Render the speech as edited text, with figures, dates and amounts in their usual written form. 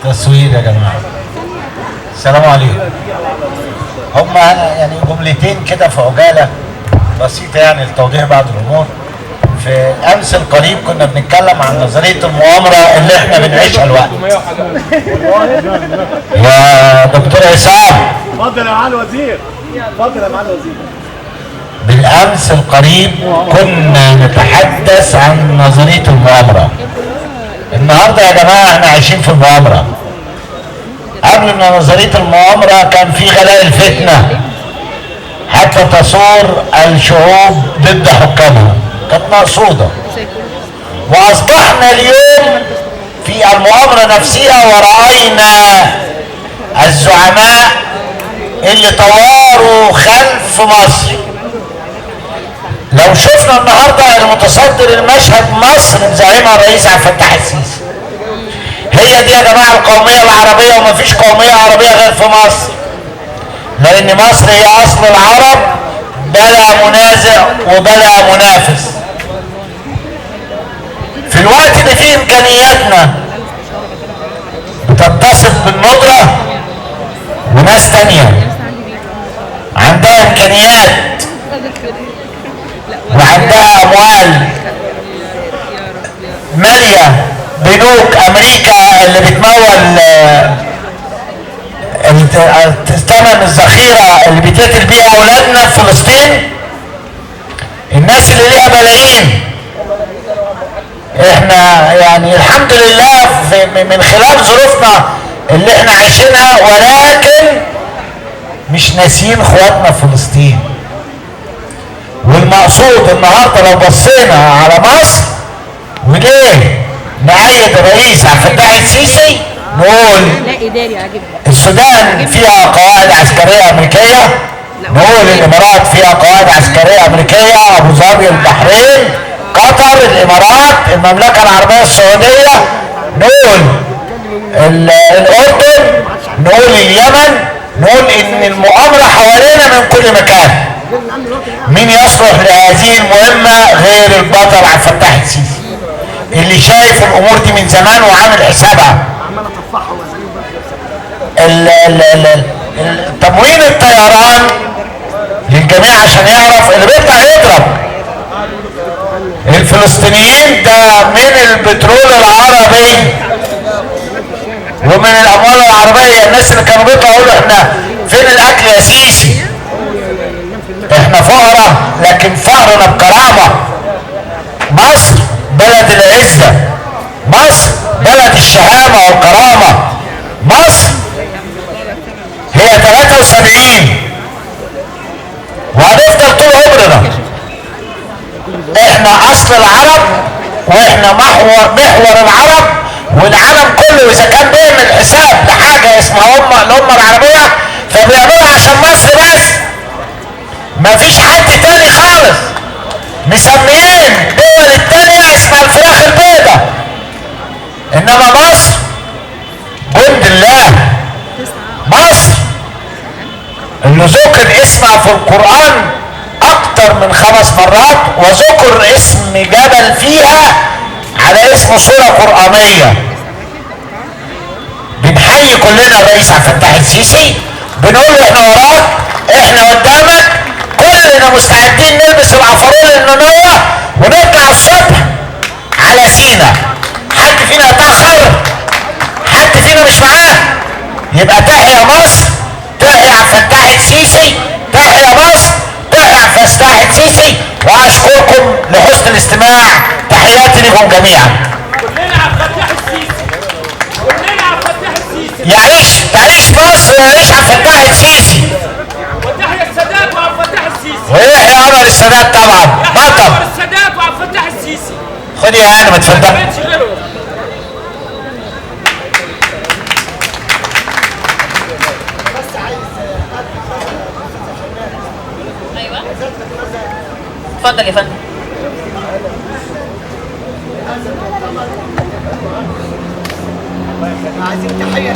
تصوير يا جماعه. السلام عليكم. هما يعني جملتين كده في عجاله بسيطه يعني لتوضيح بعض الامور. في امس القريب كنا بنتكلم عن نظريه المؤامره اللي احنا بنعيشها الوقت. يا دكتور عصام. اتفضل يا معالي الوزير. اتفضل يا معالي الوزير. بالامس القريب كنا نتحدث عن نظريه المؤامره. النهارده يا جماعه احنا عايشين في المؤامره. قبل من نظريه المؤامره كان في غلاء الفتنه حتى تصور الشعوب ضد حكامها، كانت مقصوده. واصبحنا اليوم في المؤامره نفسها ورأينا الزعماء اللي طواروا خلف مصر. لو شفنا النهارده المتصدر المشهد مصر مزعمها الرئيس عبد الفتاح السيسي. هي دي يا جماعه القوميه العربيه، ومفيش قوميه عربيه غير في مصر. لان مصر هي اصل العرب بلا منازع وبلا منافس. في الوقت اللي فيه امكانياتنا بتتصف بالندره، وناس تانيه عندها امكانيات وعندها اموال ماليه بنوك امريكا اللي بتمول ثمن الذخيره اللي بيتقتل بيها اولادنا في فلسطين. الناس اللي ليها ملايين. احنا يعني الحمد لله من خلال ظروفنا اللي احنا عايشينها، ولكن مش ناسيين اخواتنا في فلسطين. والمقصود النهارده لو بصينا على مصر وليه نأيد الرئيس عبد الفتاح السيسي، نقول السودان فيها قواعد عسكريه امريكيه، نقول الامارات فيها قواعد عسكريه امريكيه، ابو ظبي، البحرين، قطر، الامارات، المملكه العربيه السعوديه، نقول الاردن، نقول اليمن، نقول ان المؤامره حوالينا من كل مكان. مين يصلح لهذه المهمه غير البطل عبد الفتاح السيسي اللي شايف الامور دي من زمان وعامل حسابها. تموين الطيران للجميع عشان يعرف اللي بيطلع يضرب الفلسطينيين ده من البترول العربي ومن الاموال العربيه. الناس اللي كانوا بيطلعوا يقولوا احنا فين الاكل يا سيسي، احنا فقراء لكن فقرنا بكرامه. مصر بلد العزه، مصر بلد الشهامه والكرامه، مصر هي 73 وهنفضل طول عمرنا. احنا اصل العرب واحنا محور العرب، والعالم كله اذا كان بيعمل حساب لحاجه اسمها الامه العربيه فبيعملها عشان مصر بس. مفيش حد تاني خالص. مسميين الدول التانيه اسمها الفراخ البيضاء، انما مصر جند الله. مصر اللي ذكر اسمها في القرآن اكتر من 5 مرات، وذكر اسم جبل فيها على اسم سورة قرآنية. بنحيي كلنا الرئيس عبد الفتاح السيسي، بنقول له احنا وراك، احنا قدامك، كلنا مستعدين نلبس العفرول النونية ونطلع الصبح على سينا. حد فينا يتأخر؟ حد فينا مش معاه؟ يبقى تحيا مصر، تحيا عبد الفتاح السيسي، تحيا مصر، تحيا عبد الفتاح السيسي. واشكركم لحسن الاستماع. تحياتي لكم جميعا. كلنا عبد الفتاح السيسي، كلنا عبد الفتاح السيسي. تعيش مصر ويعيش عبد الفتاح السيسي. وتحيا السادات وعبد الفتاح السيسي. ويحيى انور السادات طبعا بطل. انور السادات وعبد الفتاح السيسي. خد يا هانم اتفضل. اتفضل يا فندم. عايزين تحية